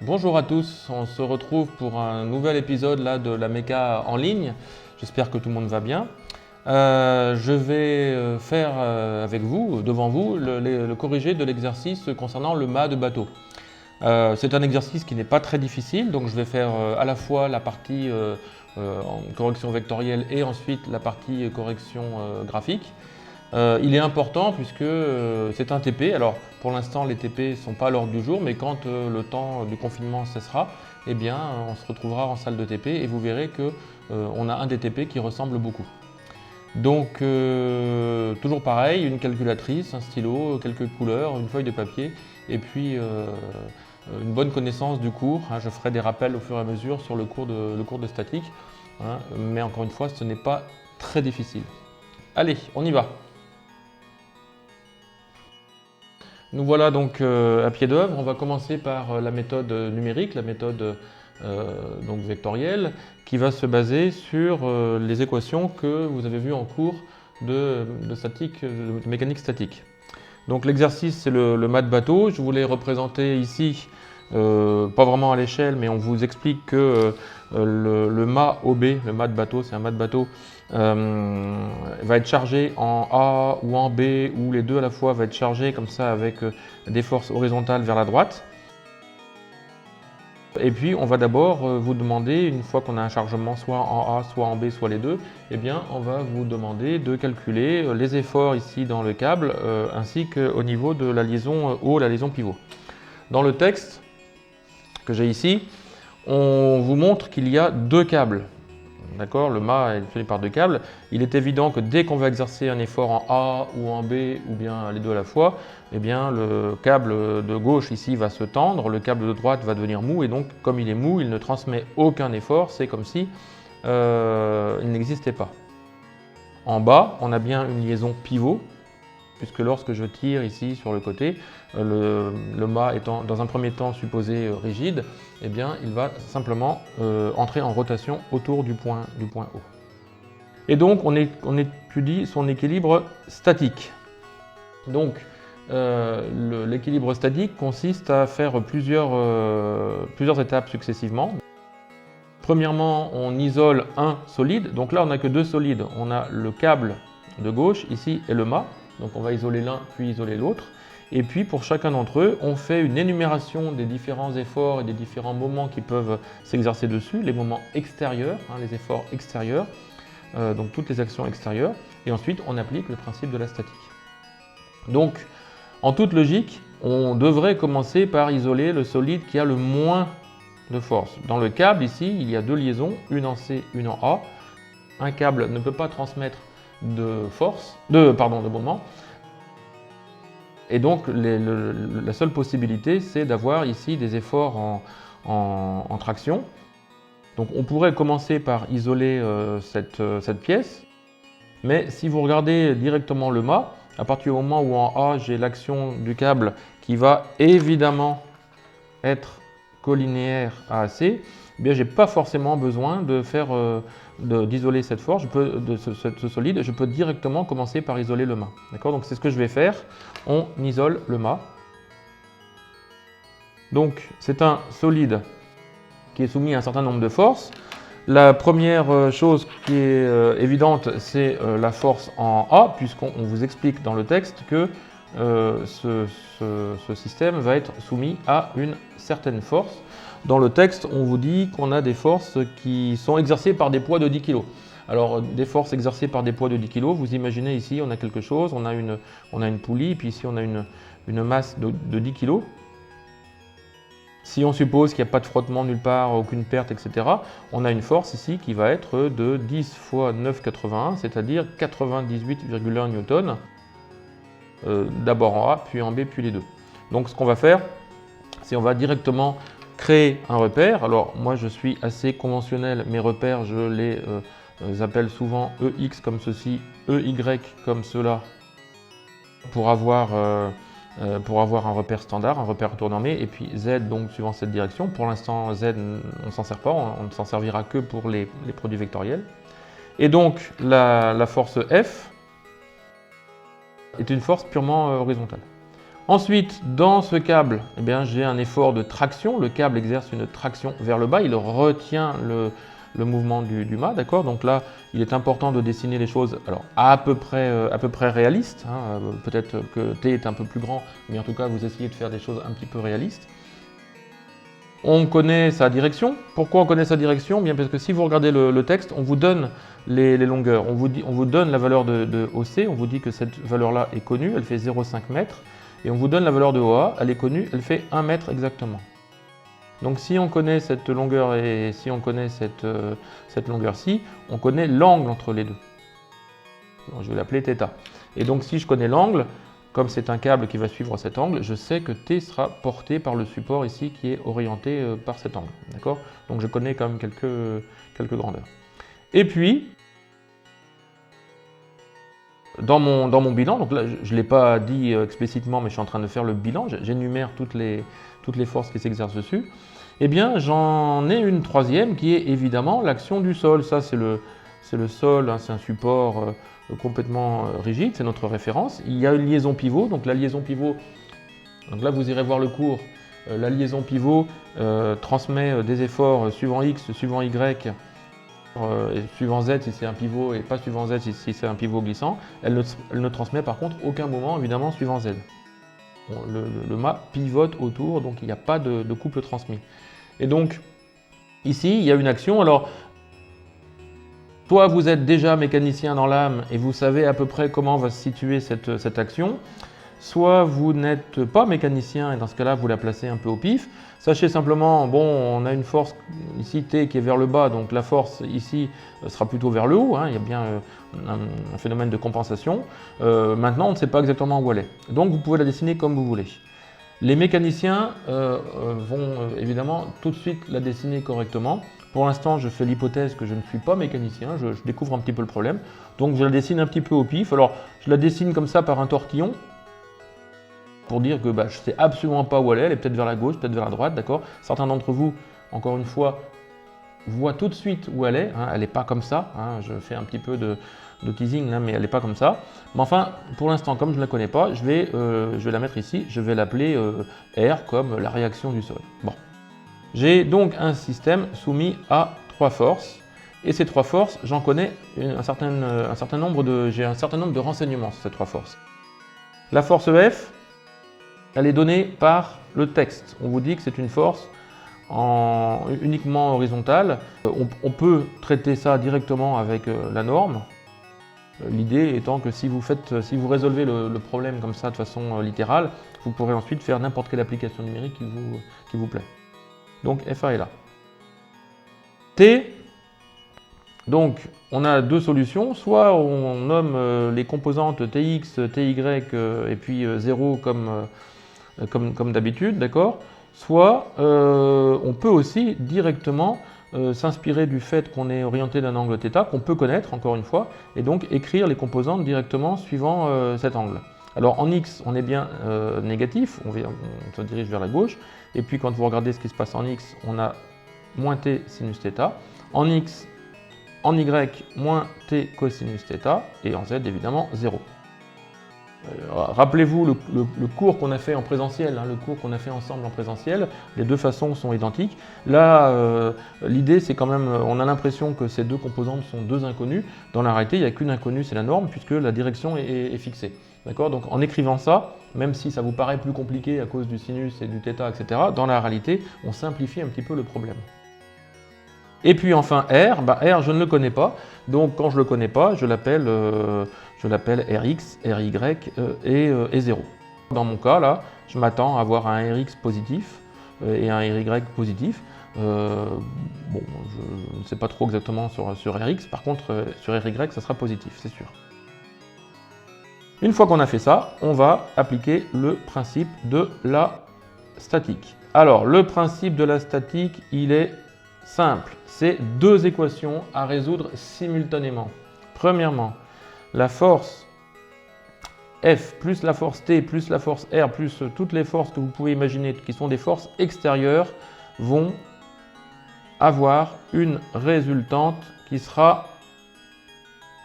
Bonjour à tous, on se retrouve pour un nouvel épisode là, de la méca en ligne. J'espère que tout le monde va bien. Je vais faire avec vous, devant vous, le corrigé de l'exercice concernant le mât de bateau. C'est un exercice qui n'est pas très difficile, donc je vais faire à la fois la partie en correction vectorielle et ensuite la partie correction graphique. Il est important puisque c'est un TP. Alors pour l'instant les TP ne sont pas à l'ordre du jour, mais quand le temps du confinement cessera, eh bien on se retrouvera en salle de TP et vous verrez que on a un des TP qui ressemble beaucoup. Donc toujours pareil, une calculatrice, un stylo, quelques couleurs, une feuille de papier et puis une bonne connaissance du cours. Je ferai des rappels au fur et à mesure sur le cours de statique, mais encore une fois ce n'est pas très difficile. Allez, on y va! Nous voilà donc à pied d'œuvre. On va commencer par la méthode numérique, la méthode donc vectorielle, qui va se baser sur les équations que vous avez vues en cours de mécanique statique. Donc l'exercice, c'est le mât de bateau. Je vous l'ai représenté ici, pas vraiment à l'échelle, mais on vous explique que le mât OB, le mât de bateau, c'est un mât de bateau, va être chargé en A ou en B, ou les deux à la fois, va être chargé comme ça avec des forces horizontales vers la droite. Et puis on va d'abord vous demander, une fois qu'on a un chargement soit en A, soit en B, soit les deux, eh bien on va vous demander de calculer les efforts ici dans le câble, ainsi qu'au niveau de la liaison haut, la liaison pivot. Dans le texte que j'ai ici, on vous montre qu'il y a deux câbles. D'accord, le mât est tenu par deux câbles. Il est évident que dès qu'on va exercer un effort en A ou en B, ou bien les deux à la fois, eh bien, le câble de gauche ici va se tendre, le câble de droite va devenir mou, et donc comme il est mou, il ne transmet aucun effort, c'est comme si il n'existait pas. En bas, on a bien une liaison pivot, puisque lorsque je tire ici sur le côté, le mât étant dans un premier temps supposé rigide, eh bien, il va simplement entrer en rotation autour du point haut. Et donc on étudie son équilibre statique. Donc l'équilibre statique consiste à faire plusieurs étapes successivement. Premièrement, on isole un solide. Donc là, on n'a que deux solides. On a le câble de gauche ici et le mât. Donc on va isoler l'un puis isoler l'autre. Et puis pour chacun d'entre eux, on fait une énumération des différents efforts et des différents moments qui peuvent s'exercer dessus, les moments extérieurs, les efforts extérieurs, donc toutes les actions extérieures. Et ensuite, on applique le principe de la statique. Donc, en toute logique, on devrait commencer par isoler le solide qui a le moins de force. Dans le câble ici, il y a deux liaisons, une en C, une en A. Un câble ne peut pas transmettre de moment. Et donc la seule possibilité, c'est d'avoir ici des efforts en traction. Donc on pourrait commencer par isoler cette pièce, mais si vous regardez directement le mât, à partir du moment où en A j'ai l'action du câble qui va évidemment être collinéaire à AC, eh bien j'ai pas forcément besoin de faire d'isoler cette force, ce solide, je peux directement commencer par isoler le mât. D'accord, donc c'est ce que je vais faire. On isole le mât. Donc c'est un solide qui est soumis à un certain nombre de forces. La première chose qui est évidente, c'est la force en A, puisqu'on vous explique dans le texte que ce système va être soumis à une certaine force. Dans le texte, on vous dit qu'on a des forces qui sont exercées par des poids de 10 kg. Alors, des forces exercées par des poids de 10 kg, vous imaginez ici, on a quelque chose, on a une poulie, puis ici on a une masse de 10 kg. Si on suppose qu'il n'y a pas de frottement nulle part, aucune perte, etc., on a une force ici qui va être de 10 fois 9,81, c'est-à-dire 98,1 newtons, d'abord en A, puis en B, puis les deux. Donc ce qu'on va faire, c'est on va directement créer un repère. Alors moi je suis assez conventionnel, mes repères je les appelle souvent EX comme ceci, EY comme cela, pour avoir un repère standard, un repère tournormé, et puis Z donc suivant cette direction. Pour l'instant Z on ne s'en sert pas, on ne s'en servira que pour les produits vectoriels. Et donc la force F est une force purement horizontale. Ensuite, dans ce câble, eh bien, j'ai un effort de traction. Le câble exerce une traction vers le bas, il retient le mouvement du mât, d'accord? Donc là, il est important de dessiner les choses alors, à peu près réalistes. Hein. Peut-être que T est un peu plus grand, mais en tout cas, vous essayez de faire des choses un petit peu réalistes. On connaît sa direction. Pourquoi on connaît sa direction? Bien parce que si vous regardez le texte, on vous donne les longueurs. On vous donne la valeur de OC, on vous dit que cette valeur-là est connue, elle fait 0,5 m. Et on vous donne la valeur de OA, elle est connue, elle fait 1 m exactement. Donc si on connaît cette longueur et si on connaît cette longueur-ci, on connaît l'angle entre les deux. Donc, je vais l'appeler θ. Et donc si je connais l'angle, comme c'est un câble qui va suivre cet angle, je sais que T sera porté par le support ici qui est orienté par cet angle. D'accord? Donc je connais quand même quelques grandeurs. Et puis, dans mon bilan, donc là je ne l'ai pas dit explicitement, mais je suis en train de faire le bilan, j'énumère toutes les forces qui s'exercent dessus, eh bien j'en ai une troisième qui est évidemment l'action du sol. Ça c'est le sol, hein, c'est un support complètement rigide, c'est notre référence. Il y a une liaison pivot, donc la liaison pivot, donc là vous irez voir le cours, la liaison pivot transmet des efforts suivant X, suivant Y, et suivant Z si c'est un pivot et pas suivant Z si c'est un pivot glissant. Elle ne transmet par contre aucun moment évidemment suivant Z. Bon, le mât pivote autour, donc il n'y a pas de couple transmis. Et donc ici il y a une action. Alors soit vous êtes déjà mécanicien dans l'âme et vous savez à peu près comment va se situer cette action, soit vous n'êtes pas mécanicien et dans ce cas-là vous la placez un peu au pif. Sachez simplement, bon, on a une force ici T qui est vers le bas, donc la force ici sera plutôt vers le haut, hein, il y a bien un phénomène de compensation. Maintenant on ne sait pas exactement où elle est, donc vous pouvez la dessiner comme vous voulez. Les mécaniciens vont évidemment tout de suite la dessiner correctement. Pour l'instant, je fais l'hypothèse que je ne suis pas mécanicien, je découvre un petit peu le problème. Donc je la dessine un petit peu au pif. Alors je la dessine comme ça par un tortillon, pour dire que je ne sais absolument pas où elle est peut-être vers la gauche, peut-être vers la droite, d'accord? Certains d'entre vous, encore une fois, voient tout de suite où elle est, hein, elle n'est pas comme ça, hein, je fais un petit peu de teasing là, mais elle n'est pas comme ça. Mais enfin, pour l'instant, comme je ne la connais pas, je vais la mettre ici, je vais l'appeler R comme la réaction du sol. Bon. J'ai donc un système soumis à 3 forces, et ces 3 forces, j'en connais un certain nombre de renseignements sur ces 3 forces. La force F, elle est donnée par le texte. On vous dit que c'est une force uniquement horizontale. On peut traiter ça directement avec la norme. L'idée étant que si vous résolvez le problème comme ça de façon littérale, vous pourrez ensuite faire n'importe quelle application numérique qui vous plaît. Donc FA est là. T, donc on a deux solutions, soit on nomme les composantes Tx, Ty et puis 0 comme d'habitude, d'accord? Soit on peut aussi directement s'inspirer du fait qu'on est orienté d'un angle θ, qu'on peut connaître encore une fois, et donc écrire les composantes directement suivant cet angle. Alors en x, on est bien négatif, on se dirige vers la gauche, et puis quand vous regardez ce qui se passe en x, on a moins t sinus θ, en x, en y, moins t cosinus θ, et en z évidemment 0. Rappelez-vous le cours qu'on a fait en présentiel, hein, le cours qu'on a fait ensemble en présentiel, les deux façons sont identiques. Là, l'idée c'est quand même, on a l'impression que ces deux composantes sont deux inconnues. Dans la réalité, il n'y a qu'une inconnue, c'est la norme, puisque la direction est fixée. D'accord? Donc en écrivant ça, même si ça vous paraît plus compliqué à cause du sinus et du θ, etc., dans la réalité, on simplifie un petit peu le problème. Et puis enfin R, R je ne le connais pas, donc quand je ne le connais pas, je l'appelle Rx, Ry et 0. Dans mon cas là, je m'attends à avoir un Rx positif et un Ry positif. Bon, je ne sais pas trop exactement sur Rx, par contre sur Ry ça sera positif, c'est sûr. Une fois qu'on a fait ça, on va appliquer le principe de la statique. Alors le principe de la statique, il est simple, c'est deux équations à résoudre simultanément. Premièrement, la force F plus la force T plus la force R plus toutes les forces que vous pouvez imaginer qui sont des forces extérieures vont avoir une résultante qui sera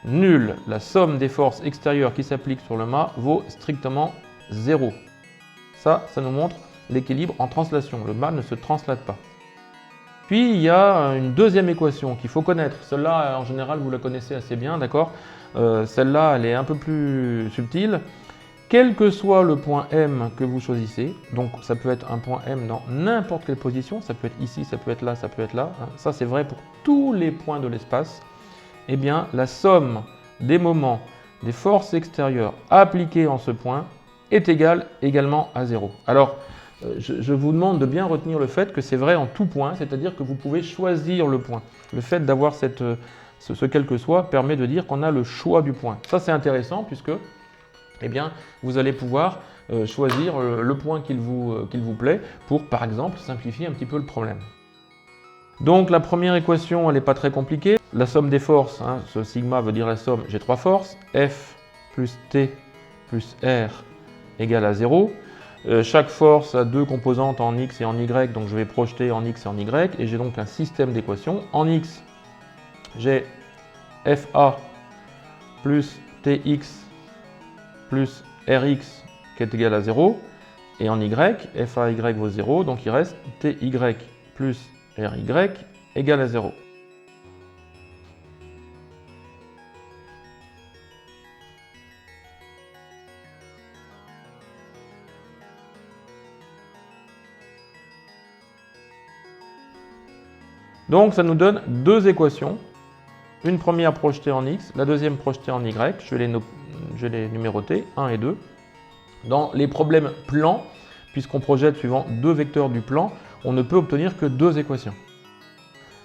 nulle. La somme des forces extérieures qui s'appliquent sur le mât vaut strictement 0. Ça nous montre l'équilibre en translation. Le mât ne se translate pas. Puis, il y a une deuxième équation qu'il faut connaître. Celle-là, en général, vous la connaissez assez bien, d'accord? Celle-là, elle est un peu plus subtile. Quel que soit le point M que vous choisissez, donc ça peut être un point M dans n'importe quelle position, ça peut être ici, ça peut être là, ça peut être là, hein, ça c'est vrai pour tous les points de l'espace, eh bien la somme des moments des forces extérieures appliquées en ce point est égale également à 0. Alors, je vous demande de bien retenir le fait que c'est vrai en tout point, c'est-à-dire que vous pouvez choisir le point. Le fait d'avoir ce quel que soit permet de dire qu'on a le choix du point. Ça c'est intéressant puisque eh bien, vous allez pouvoir choisir le point qu'il vous plaît pour, par exemple, simplifier un petit peu le problème. Donc la première équation, elle n'est pas très compliquée. La somme des forces, hein, ce sigma veut dire la somme, j'ai trois forces, F plus T plus R égale à 0. Chaque force a deux composantes en X et en Y, donc je vais projeter en X et en Y, et j'ai donc un système d'équations. En X, j'ai FA plus TX plus Rx qui est égal à 0, et en Y, FAY vaut 0, donc il reste TY plus RY égale à 0. Donc ça nous donne deux équations, une première projetée en X, la deuxième projetée en Y, je vais les numéroter, 1 et 2. Dans les problèmes plans, puisqu'on projette suivant deux vecteurs du plan, on ne peut obtenir que deux équations.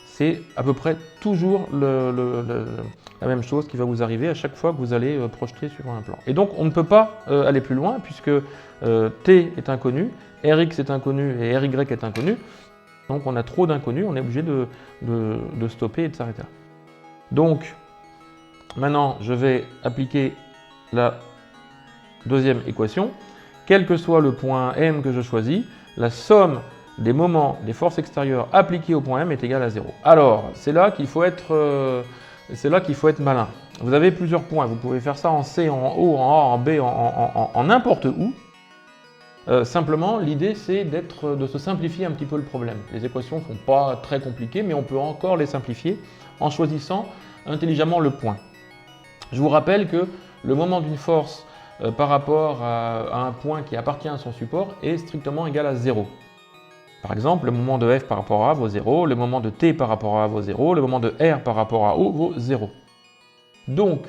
C'est à peu près toujours la même chose qui va vous arriver à chaque fois que vous allez projeter suivant un plan. Et donc on ne peut pas aller plus loin puisque T est inconnu, Rx est inconnu et Ry est inconnu. Donc on a trop d'inconnus, on est obligé de stopper et de s'arrêter là. Donc maintenant je vais appliquer la deuxième équation. Quel que soit le point M que je choisis, la somme des moments des forces extérieures appliquées au point M est égale à 0. Alors, c'est là qu'il faut être malin. Vous avez plusieurs points, vous pouvez faire ça en C, en O, en A, en B, en n'importe où. Simplement, l'idée c'est de se simplifier un petit peu le problème. Les équations ne sont pas très compliquées, mais on peut encore les simplifier en choisissant intelligemment le point. Je vous rappelle que le moment d'une force par rapport à un point qui appartient à son support est strictement égal à 0. Par exemple, le moment de F par rapport à A vaut 0, le moment de T par rapport à A vaut 0, le moment de R par rapport à O vaut 0. Donc,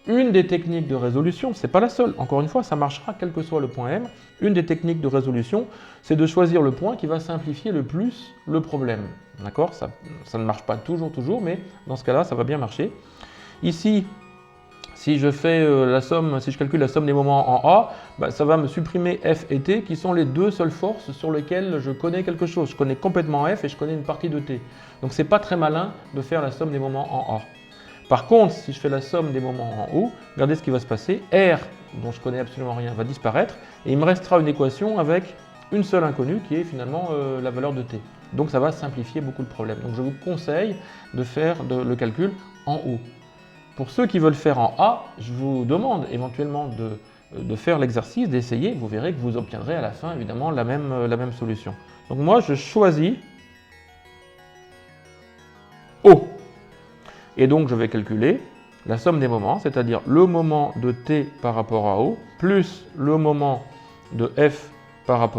une des techniques de résolution, ce n'est pas la seule, encore une fois, ça marchera quel que soit le point M, une des techniques de résolution, c'est de choisir le point qui va simplifier le plus le problème. D'accord ? Ça ne marche pas toujours, mais dans ce cas-là, ça va bien marcher. Ici, si je calcule la somme des moments en A, ça va me supprimer F et T qui sont les deux seules forces sur lesquelles je connais quelque chose. Je connais complètement F et je connais une partie de T. Donc c'est pas très malin de faire la somme des moments en A. Par contre, si je fais la somme des moments en O, regardez ce qui va se passer. R, dont je connais absolument rien, va disparaître et il me restera une équation avec une seule inconnue qui est finalement la valeur de T. Donc ça va simplifier beaucoup le problème. Donc je vous conseille de faire le calcul en O. Pour ceux qui veulent faire en A, je vous demande éventuellement de faire l'exercice, d'essayer. Vous verrez que vous obtiendrez à la fin évidemment la même solution. Donc moi je choisis O. Et donc je vais calculer la somme des moments, c'est-à-dire le moment de T par rapport à O, plus le moment de F par rapport